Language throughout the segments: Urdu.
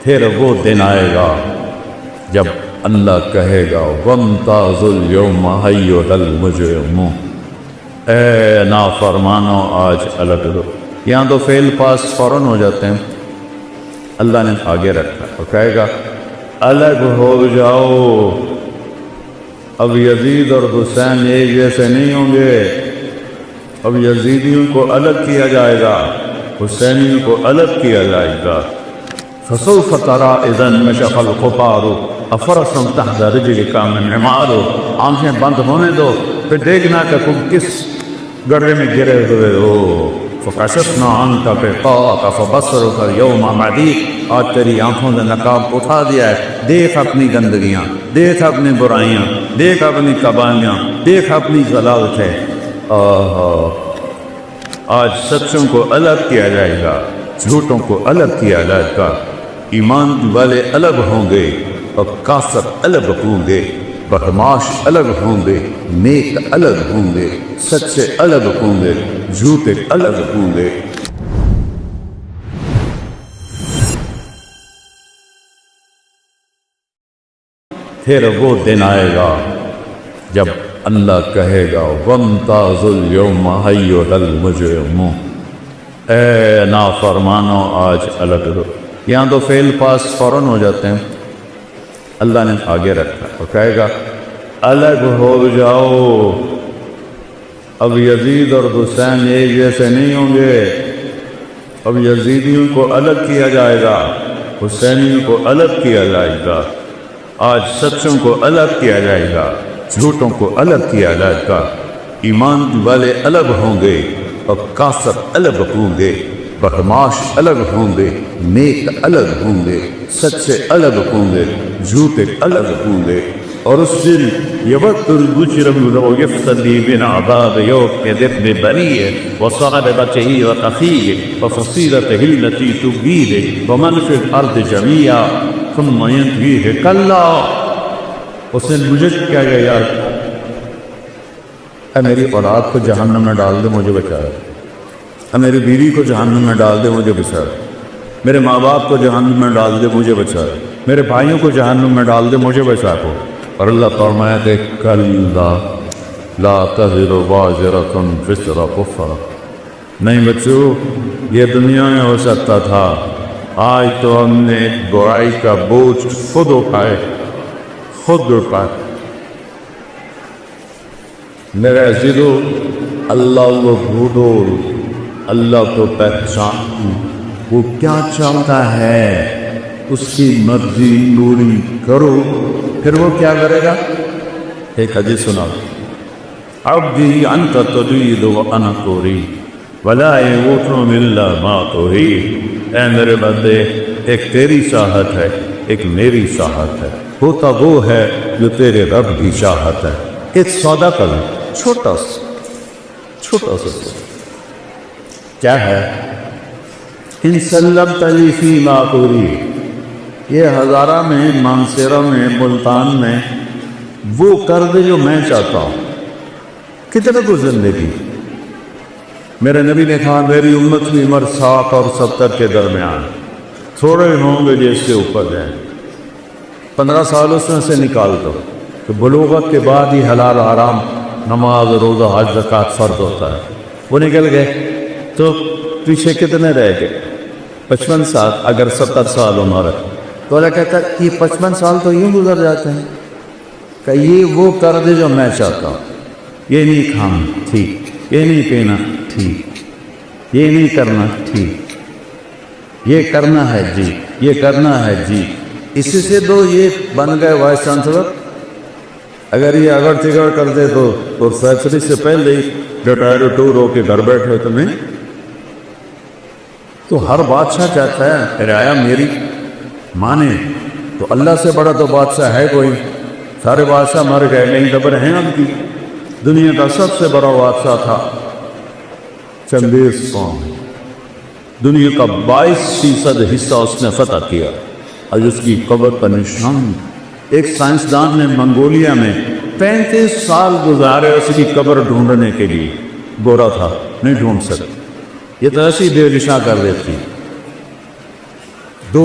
پھر وہ دن آئے گا جب اللہ کہے گا وَامْتَازُ الْيَوْمَ أَيُّهَا الْمُجْرِمُونَ، اے نافرمانو آج الگ ہو۔ یہاں تو فعل پاس فوراً ہو جاتے ہیں، اللہ نے آگے رکھا اور کہے گا الگ ہو جاؤ۔ اب یزید اور حسین ایک جیسے نہیں ہوں گے، اب یزیدیوں کو الگ کیا جائے گا، حسینیوں کو الگ کیا جائے گا۔ فسوف ترى اذا انشق القطار افرس تحت رجلك من عمار، آنکھیں بند ہونے دو پھر دیکھنا کہ تم کس گڑھے میں گرے ہوئے ہو۔ فکشفنا عنك غطاءك فبصرك اليوم حديد، آج تیری آنکھوں نے نقاب اٹھا دیا ہے، دیکھ اپنی گندگیاں، دیکھ اپنی برائیاں، دیکھ اپنی قباحیاں، دیکھ اپنی ضلالتیں۔ آج سچوں کو الگ کیا جائے گا، جھوٹوں کو الگ کیا جائے گا، ایمان والے الگ ہوں گے اور کافر الگ ہوں گے، بدمعاش الگ ہوں گے، نیک الگ ہوں گے، سچے الگ ہوں گے، جھوٹے الگ ہوں گے۔ پھر وہ دن آئے گا جب اللہ کہے گا وَامْتَازُ الْيَوْمَ أَيُّهَا الْمُجْرِمُونَ، اے نافرمانو آج الگ ہو۔ یہاں تو فعل پاس فوراً ہو جاتے ہیں، اللہ نے آگے رکھا اور کہے گا الگ ہو جاؤ۔ اب یزید اور حسین ایک جیسے نہیں ہوں گے، اب یزیدیوں کو الگ کیا جائے گا، حسینیوں کو الگ کیا جائے گا، آج سچوں کو الگ کیا جائے گا، جھوٹوں کو الگ کیا جائے گا، ایمان والے الگ ہوں گے اور کافر الگ ہوں گے، بدمعاش الگ ہوں گے، نیک الگ ہوں گے، سچے الگ ہوں گے، جھوٹے الگ ہوں گے۔ اور اس دن یود المجرم لو یفتدی من عذاب یومئذ ببنیہ وصاحبتہ وأخیہ وفصیلتہ التی تؤویہ ومن فی الارض جمیعا ثم ینجیہ کلا۔ اس نے مجھے کیا گیا یار، اے میری اولاد کو جہنم میں ڈال دے مجھے بچا، اے میری بیوی کو جہنم میں ڈال دے مجھے بچا، میرے ماں باپ کو جہنم میں ڈال دے مجھے بچا، میرے بھائیوں کو جہنم میں ڈال دے مجھے بچا کو۔ اور اللہ فرمایا کہ کلا لا تزر وازرۃ وزر اخری، نہیں بچو یہ دنیا میں ہو سکتا تھا، آج تو ہم نے برائی کا بوجھ خود اٹھائے، خود اٹھائے۔ میرے عزیزو، اللہ کو ڈھونڈو، اللہ کو پہچانو، وہ کیا چاہتا ہے، اس کی مرضی پوری کرو، پھر وہ کیا کرے گا۔ ایک حدیث سنا، عبدی انت ترید وانا ارید ولا یموت الا ما ترید، اے میرے بندے ایک تیری چاہت ہے ایک میری چاہت ہے، ہوتا وہ ہے جو تیرے رب کی چاہت ہے۔ ایک سودا کر لیں، چھوٹا سا کیا ہے، ان سلمت لی فیما ترید، یہ ہزارہ میں، مانسیرہ میں، ملتان میں وہ کر دے جو میں چاہتا ہوں۔ کتنے کو زندگی، میرے نبی نے کہا میری امت کی عمر 60 اور 70 کے درمیان، تھوڑے ہوں گے جس کے اوپر جائیں، 15 سال اس میں سے نکال دو کہ بلوغت کے بعد ہی حلال حرام، نماز روزہ حج زکوٰۃ فرض ہوتا ہے، وہ نکل گئے تو پیچھے کتنے رہ گئے، 55 سال۔ اگر 70 سال عمر ہے تو اللہ کہتا ہے یہ 55 سال تو یوں گزر جاتے ہیں کہ یہ وہ کر دے جو میں چاہتا ہوں، یہ نہیں کھانا ٹھیک، یہ نہیں پینا ٹھیک، یہ نہیں کرنا ٹھیک، یہ کرنا ہے جی، یہ کرنا ہے جی۔ اسی سے دو یہ بن گئے وائس چانسلر۔ اگر یہ اگر تگڑ کر دے تو فیصلے سے پہلے ہی ریٹائر ٹور ہو کے گھر بیٹھے تمہیں، تو ہر بادشاہ چاہتا ہے رعایا میری مانے، تو اللہ سے بڑا تو بادشاہ ہے کوئی، سارے بادشاہ مر گئے، نہیں خبر ہیں اب کی، دنیا کا سب سے بڑا بادشاہ تھا چنگیز خان، دنیا کا 22% حصہ اس نے فتح کیا، آج اس کی قبر کا نشان۔ ایک سائنسدان نے منگولیا میں 35 سال گزارے اس کی قبر ڈھونڈنے کے لیے، گورا تھا نہیں ڈھونڈ سکے، یہ تو ایسی بے نشاں کر دیتی۔ 2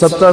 70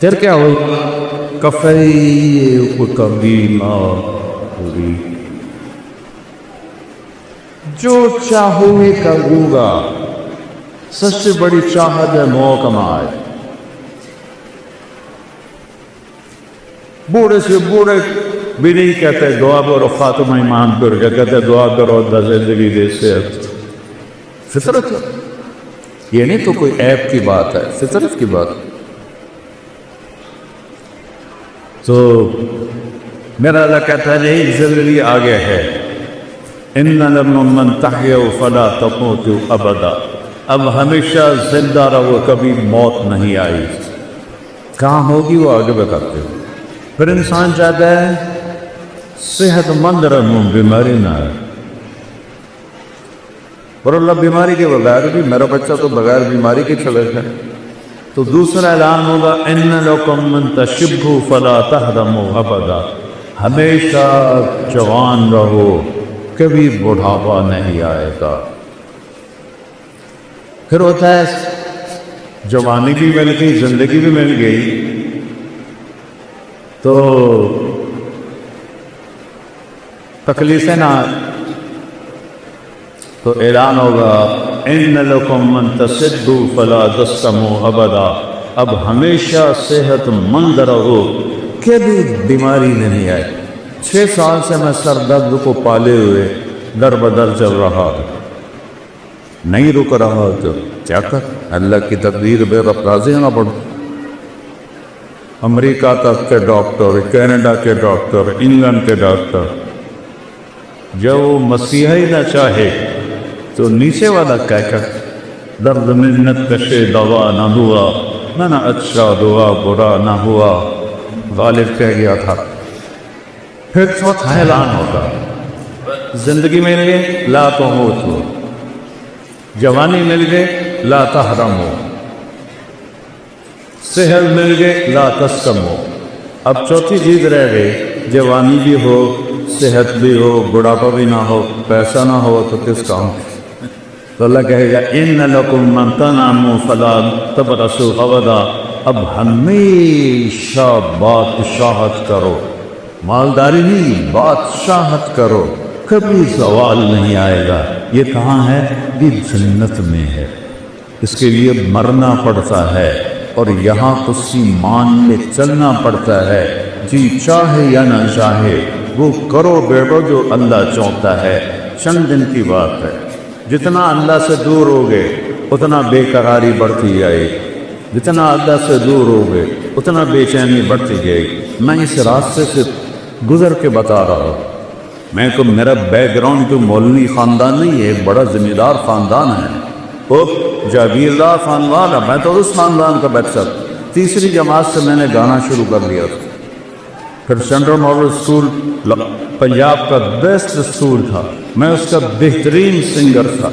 پھر کیا ہوگا؟ کفیک بما ترید، جو چاہو گے کروں گا. سب سے بڑی چاہت ہے موت کمائے. بوڑھے سے بوڑھے بھی نہیں کہتے دعا کرو خاتمہ ایمان پر، کیا کہتے دعا کرو اللہ زندگی دے صحت. فطرت ہے یہ، نہیں تو کوئی عیب کی بات ہے، فطرت کی بات. تو میرا اللہ کہتا ہے نہیں، زندگی آگے ہے. ان من تحیا فلا تموت ابدا، اب ہمیشہ زندہ رہو، کبھی موت نہیں آئی. کہاں ہوگی وہ آگے بتاتے ہو. پھر انسان چاہتا ہے صحت مند رہوں، بیماری نہ ہے. اور اللہ بیماری کے بغیر بھی، میرا بچہ تو بغیر بیماری کے چلے گا. تو دوسرا اعلان ہوگا ان لکم من تشبہ فلا تحرموا ابدا، ہمیشہ جوان رہو، کبھی بڑھاپا نہیں آئے گا. پھر ہوتا ہے جوانی بھی مل گئی، زندگی بھی مل گئی، تو تکلیفیں نہ، تو اعلان ہوگا ان لکم من تصدوا فلا تسقموا ابدا، اب ہمیشہ صحت مند رہو، کبھی بیماری نہیں آئے. 6 سال سے میں سر درد کو پالے ہوئے در بدر چل رہا ہوں، نہیں رک رہا. تو کیا کر، اللہ کی تقدیر بے رب راضی نہ پڑ. امریکہ تک کے ڈاکٹر، کینیڈا کے ڈاکٹر، انگلینڈ کے ڈاکٹر، جب وہ مسیحی نہ چاہے تو نیچے والا کہہ کر درد منت کشے دوا نہ ہوا، نہ اچھا دعا برا نہ ہوا، غالب کہہ گیا تھا. پھر چوتھا اعلان ہوگا زندگی مل گئے لا تموتوا، جوانی مل گئے لا تحرموا، صحت مل گئے لا تسقموا. اب چوتھی چیز رہ گئی، جوانی بھی ہو، صحت بھی ہو، بڑھاپا بھی نہ ہو، پیسہ نہ ہو، تو کس کام. تو اللہ کہے گا ان لکم من تنعموا فلا تبرسوا ابدا، اب ہمیشہ بادشاہت کرو، مالداری نہیں، بادشاہت کرو، کبھی زوال نہیں آئے گا. یہ کہاں ہے؟ یہ جنت میں ہے. اس کے لیے مرنا پڑتا ہے اور یہاں اس کی مان کے چلنا پڑتا ہے. جی چاہے یا نہ چاہے وہ کرو بیٹو جو اللہ چاہتا ہے. چند دن کی بات ہے، جتنا اللہ سے دور ہوگے اتنا بے قراری بڑھتی جائے گی، جتنا اللہ سے دور ہوگے اتنا بے چینی بڑھتی جائے گی. میں اس راستے سے گزر کے بتا رہا ہوں. میں کو میرا بیک گراؤنڈ تو مولوی خاندان نہیں ہے، ایک بڑا ذمہ دار خاندان ہے، وہ جاگیردار خاندان ہے. میں تو اس خاندان کا بچہ. تیسری جماعت سے میں نے گانا شروع کر دیا. پھر سینٹرل ماڈل اسکول پنجاب کا بیسٹ اسکول تھا، میں اس کا بہترین سنگر تھا.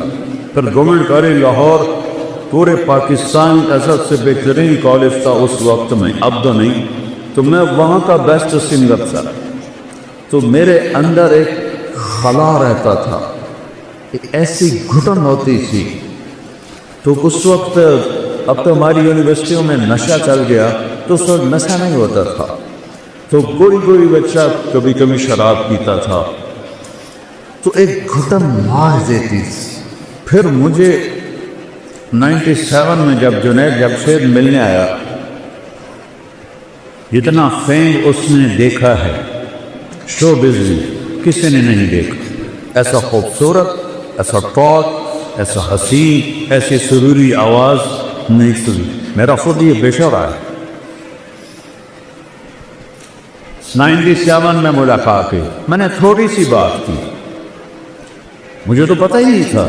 پھر گورنمنٹ کالج لاہور پورے پاکستان کا سب سے بہترین کالج تھا اس وقت میں، اب تو نہیں. تو میں وہاں کا بیسٹ سنگر تھا. تو میرے اندر ایک خلا رہتا تھا، ایک ایسی گھٹن ہوتی تھی. تو اس وقت، اب تو ہماری یونیورسٹیوں میں نشہ چل گیا، تو اس وقت نشہ نہیں ہوتا تھا. تو کوئی بچہ کبھی کبھی شراب پیتا تھا، تو ایک گھٹن مار دیتی تھی. پھر مجھے 97 میں جب جنید جمشید ملنے آیا، جتنا فیم اس نے دیکھا ہے شو بزی کسی نے نہیں دیکھا. ایسا خوبصورت، ایسا ٹاک، ایسا حسین، ایسی سروری آواز نہیں سنی. میرا خود یہ بے رہا ہے. 97 میں ملاقات کی، میں نے تھوڑی سی بات کی، مجھے تو پتہ ہی نہیں تھا.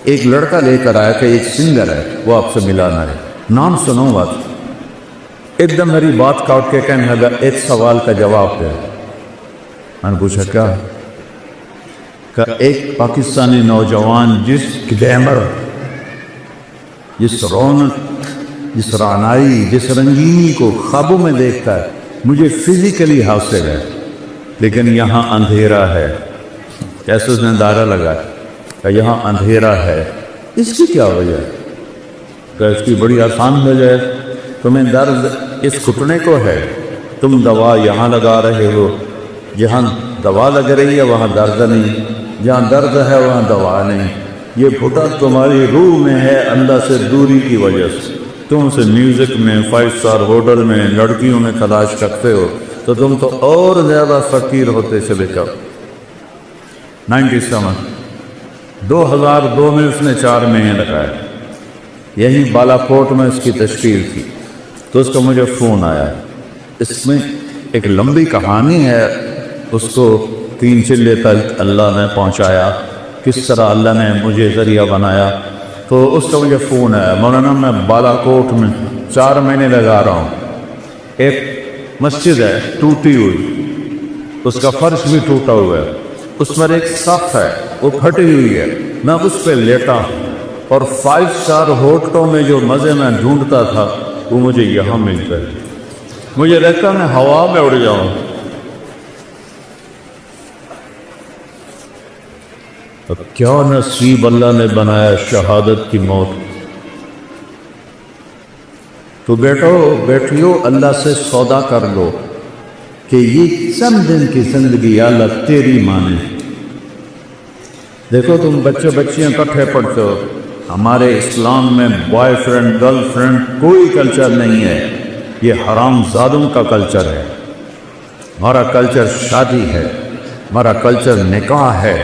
ایک لڑکا لے کر آیا کہ ایک سنگر ہے، وہ آپ سے ملانا ہے، نام سنوں گا. ایک دم میری بات کاٹ کے کہنے لگا ایک سوال کا جواب دے. میں نے پوچھا کیا؟ کہ ایک پاکستانی نوجوان جس گلیمر، جس رونق، جس رعنائی، جس رنگینی کو خوابوں میں دیکھتا ہے، مجھے فزیکلی حاصل ہے، لیکن یہاں اندھیرا ہے. کیسے اس نے دائرہ لگایا کہ یہاں اندھیرا ہے. اس کی کیا وجہ ہے؟ کہ اس کی بڑی آسان وجہ ہے. تمہیں درد اس گھٹنے کو ہے، تم دوا یہاں لگا رہے ہو، جہاں دوا لگ رہی ہے وہاں درد نہیں، جہاں درد ہے وہاں دوا نہیں۔ یہ گھٹن تمہاری روح میں ہے اللہ سے دوری کی وجہ سے۔ تم سے میوزک میں، 5 اسٹار ہوٹل میں، لڑکیوں میں تلاش کرتے ہو تو تم تو اور زیادہ فقیر ہوتے چلے جاؤ۔ 2002 میں اس نے 4 مہینے لگائے، یہی بالا کوٹ میں اس کی تشکیل تھی، تو اس کا مجھے فون آیا۔ اس میں ایک لمبی کہانی ہے، اس کو 3 چلے تک اللہ نے پہنچایا، کس طرح اللہ نے مجھے ذریعہ بنایا۔ تو اس کا مجھے فون آیا، مولانا میں بالا کوٹ میں 4 مہینے لگا رہا ہوں، ایک مسجد ہے ٹوٹی ہوئی، اس کا فرش بھی ٹوٹا ہوا ہے، اس میں ایک صف ہے وہ پھٹی ہوئی ہے، میں اس پہ لیٹا ہوں، اور 5 اسٹار ہوٹلوں میں جو مزے میں ڈھونڈتا تھا وہ مجھے یہاں مل گئے۔ مجھے لگتا میں ہوا میں اڑ جاؤں۔ اب کیا نصیب اللہ نے بنایا شہادت کی موت۔ تو بیٹھیو اللہ سے سودا کر لو کہ یہ چند دن کی زندگی اللہ تیری مانے۔ دیکھو تم بچے بچیاں کٹھے پڑھتے ہو، ہمارے اسلام میں بوائے فرینڈ گرل فرینڈ کوئی کلچر نہیں ہے، یہ حرام زادوں کا کلچر ہے۔ ہمارا کلچر شادی ہے، ہمارا کلچر نکاح ہے،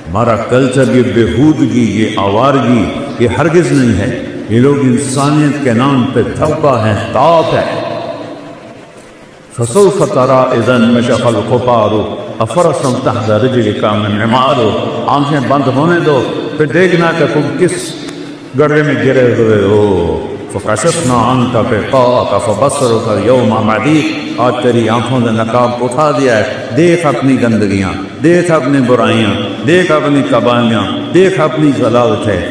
ہمارا کلچر یہ بےہودگی، یہ آوارگی یہ ہرگز نہیں ہے۔ یہ لوگ انسانیت کے نام پہ دھوکہ ہے، طاق ہے۔ فسوف ترى اذا انكشف الغبار افرسا تحت رجلك من عمار۔ آنکھیں بند ہونے دو پھر دیکھنا کہ تم کس گڑھے میں گرے ہوئے ہو۔ فکشفنا عنك غطاءك فبصرك اليوم حديد۔ آج تیری آنکھوں نے نقاب اٹھا دیا ہے، دیکھ اپنی گندگیاں، دیکھ اپنی برائیاں، دیکھ اپنی قبالیاں، دیکھ اپنی ضلالتیں۔